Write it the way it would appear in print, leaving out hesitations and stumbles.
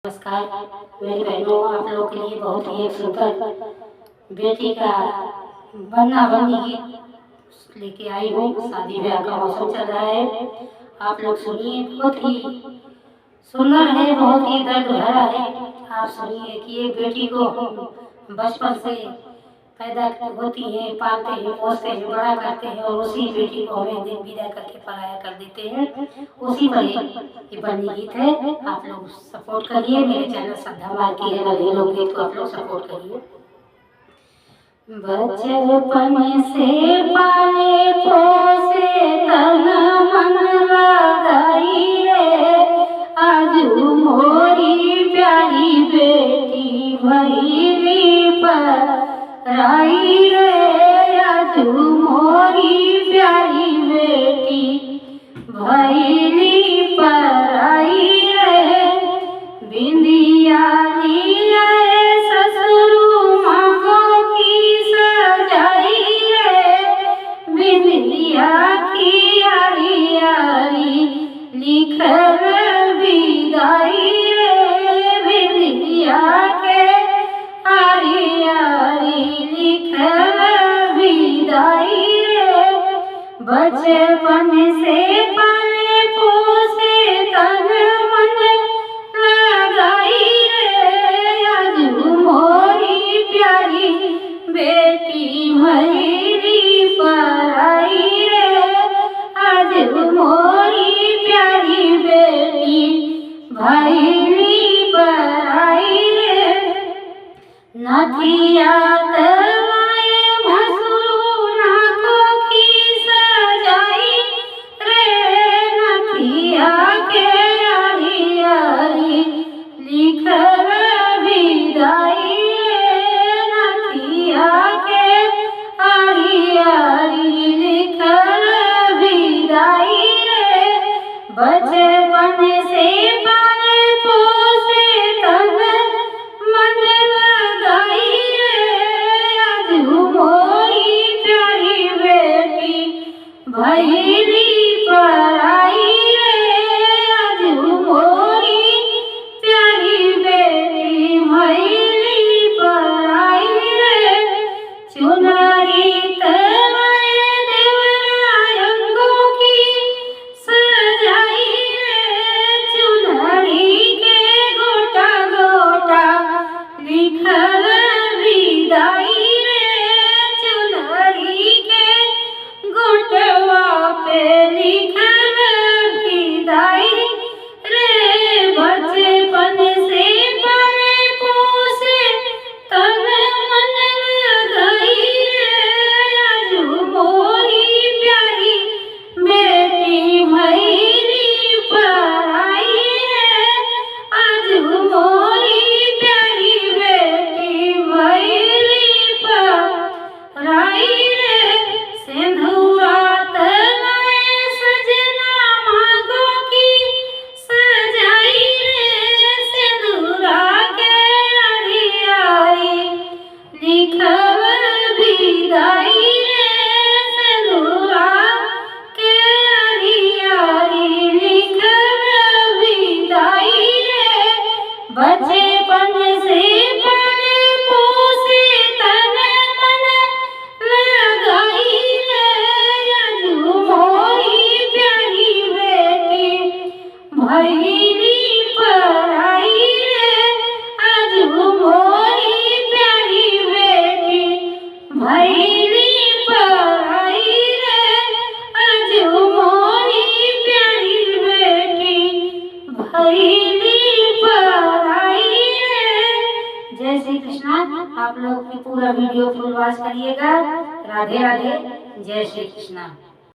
नमस्कार मेरी बहनों, आप लोगों के लिए बहुत ही एक सुंदर बेटी का बन्ना बन्नी गीत लेके आई हूँ। शादी ब्याह का मौसम चल रहा है, आप लोग सुनिए। बहुत ही सुंदर है, बहुत ही दर्द भरा है। आप सुनिए कि एक बेटी को बचपन से पैदा होती है, पालते हैं, पोसते हैं, बड़ा करते हैं और उसी बेटी को हमें दिन विदा करके पराया कर देते हैं। उसी पर ये बन्नी गीत है। आप लोग सपोर्ट करिए। मेरे चैनल श्रद्धा मार्की है लगे लोग गीत को आप लोग सपोर्ट करिए। बचपन से पाले पोसे तन मन लगाई रे, आज मोरी प्यारी बेटी भैली पराई रे, आज मोरी प्यारी बेटी भैली पराई रे। बिंदिया लिया ससुरु मांगो की सजाई रे, बिंदिया की आरी आरी लिखल विदाई रे, बिंदिया के आरी आरी लिखल विदाई रे। बचपन से पाले पोसे तन मन लगाई रे, आज मोरी प्यारी बेटी भैली पराई रे, आज मोरी प्यारी बेटी भैली पराई रे। नथिया तवाए भसुरु नाको की सजाई रे, नथिया के आरी आरी लिखल विदाई रे, नथिया के आरी आरी लिखल विदाई रे। बचपन से पाले पोसे तन मन लगाई रे, आज मोरी प्यारी बेटी भैली पराई रे, आज मोरी प्यारी बेटी भैली पराई रे। चुनरी तवाए देवरायंगों की सजाई रे, चुनरी के गोटा गोटा लिखल विदाई रे, चुनरी के गोटवा पे लिखल विदाई रे। बचपन से पाले पोसे तन मन लगाई रे, आज मोरी प्यारी बेटी भैली पराई रे, आज मोरी प्यारी बेटी भैली पराई रे। सिंदूरा तवाए सजना मांगो की सजाई रे, सिंदूरा के आरी आरी लिखल विदाई रे, सिंदूरा के आरी आरी लिखल विदाई रे। बचपन से पाले पोसे तन मन लगाई रे, आज मोरी प्यारी बेटी भैली पराई रे, आज मोरी प्यारी बेटी भैली पराई रे, आज मोरी प्यारी बेटी भैली पराई रे। जय श्री कृष्णा। आप लोग भी पूरा वीडियो फुल वॉच करिएगा। राधे राधे, जय श्री कृष्णा।